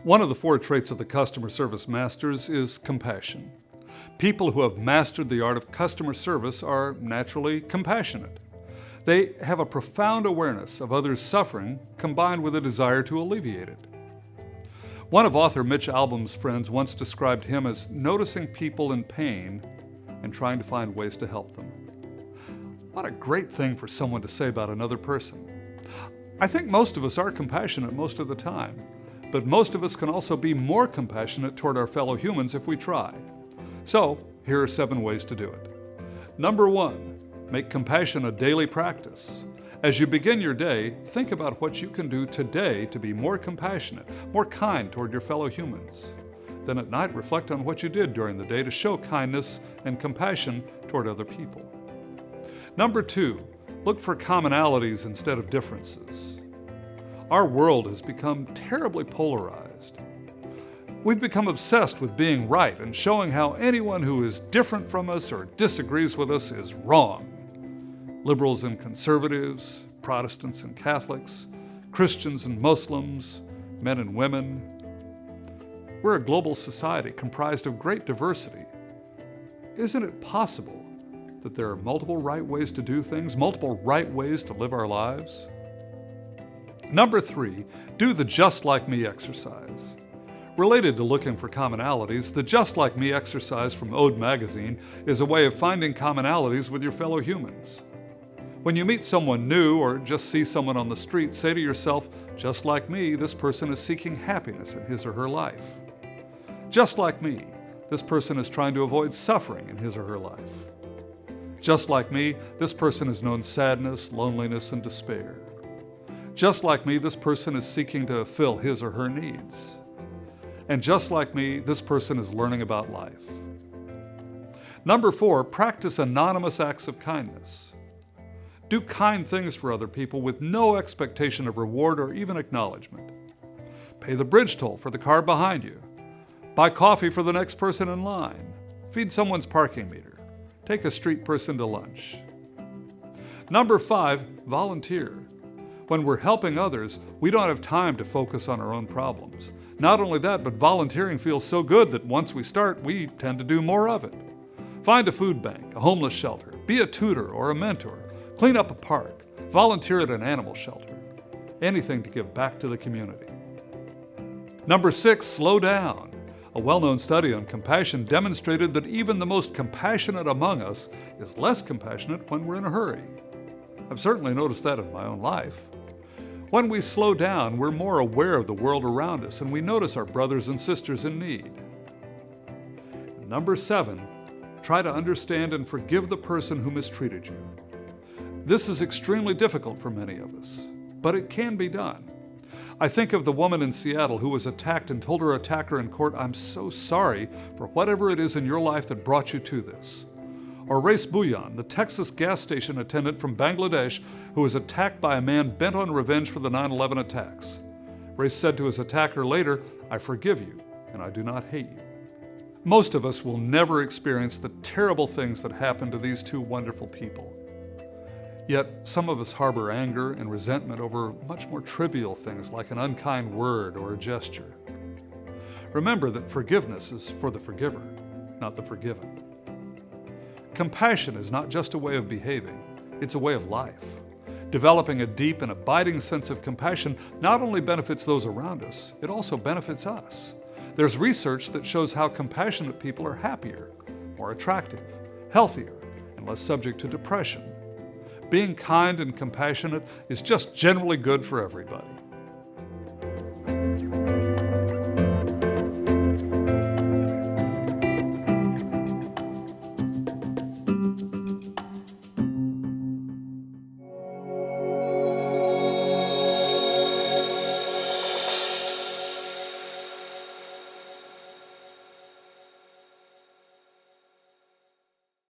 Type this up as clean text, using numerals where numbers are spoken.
One of the 4 traits of the customer service masters is compassion. People who have mastered the art of customer service are naturally compassionate. They have a profound awareness of others' suffering combined with a desire to alleviate it. One of author Mitch Albom's friends once described him as noticing people in pain and trying to find ways to help them. What a great thing for someone to say about another person. I think most of us are compassionate most of the time, but most of us can also be more compassionate toward our fellow humans if we try. So, here are 7 ways to do it. Number 1, make compassion a daily practice. As you begin your day, think about what you can do today to be more compassionate, more kind toward your fellow humans. Then at night, reflect on what you did during the day to show kindness and compassion toward other people. Number 2, look for commonalities instead of differences. Our world has become terribly polarized. We've become obsessed with being right and showing how anyone who is different from us or disagrees with us is wrong. Liberals and conservatives, Protestants and Catholics, Christians and Muslims, men and women. We're a global society comprised of great diversity. Isn't it possible that there are multiple right ways to do things, multiple right ways to live our lives? Number 3, do the Just Like Me exercise. Related to looking for commonalities, the Just Like Me exercise from Ode magazine is a way of finding commonalities with your fellow humans. When you meet someone new or just see someone on the street, say to yourself, just like me, this person is seeking happiness in his or her life. Just like me, this person is trying to avoid suffering in his or her life. Just like me, this person has known sadness, loneliness, and despair. Just like me, this person is seeking to fill his or her needs. And just like me, this person is learning about life. Number 4, practice anonymous acts of kindness. Do kind things for other people with no expectation of reward or even acknowledgement. Pay the bridge toll for the car behind you. Buy coffee for the next person in line. Feed someone's parking meter. Take a street person to lunch. Number 5, volunteer. When we're helping others, we don't have time to focus on our own problems. Not only that, but volunteering feels so good that once we start, we tend to do more of it. Find a food bank, a homeless shelter, be a tutor or a mentor, clean up a park, volunteer at an animal shelter. Anything to give back to the community. Number 6, slow down. A well-known study on compassion demonstrated that even the most compassionate among us is less compassionate when we're in a hurry. I've certainly noticed that in my own life. When we slow down, we're more aware of the world around us and we notice our brothers and sisters in need. Number 7, try to understand and forgive the person who mistreated you. This is extremely difficult for many of us, but it can be done. I think of the woman in Seattle who was attacked and told her attacker in court, "I'm so sorry for whatever it is in your life that brought you to this." Or Race Bhuyan, the Texas gas station attendant from Bangladesh who was attacked by a man bent on revenge for the 9/11 attacks. Race said to his attacker later, "I forgive you, and I do not hate you." Most of us will never experience the terrible things that happened to these 2 wonderful people. Yet some of us harbor anger and resentment over much more trivial things like an unkind word or a gesture. Remember that forgiveness is for the forgiver, not the forgiven. Compassion is not just a way of behaving, it's a way of life. Developing a deep and abiding sense of compassion not only benefits those around us, it also benefits us. There's research that shows how compassionate people are happier, more attractive, healthier, and less subject to depression. Being kind and compassionate is just generally good for everybody.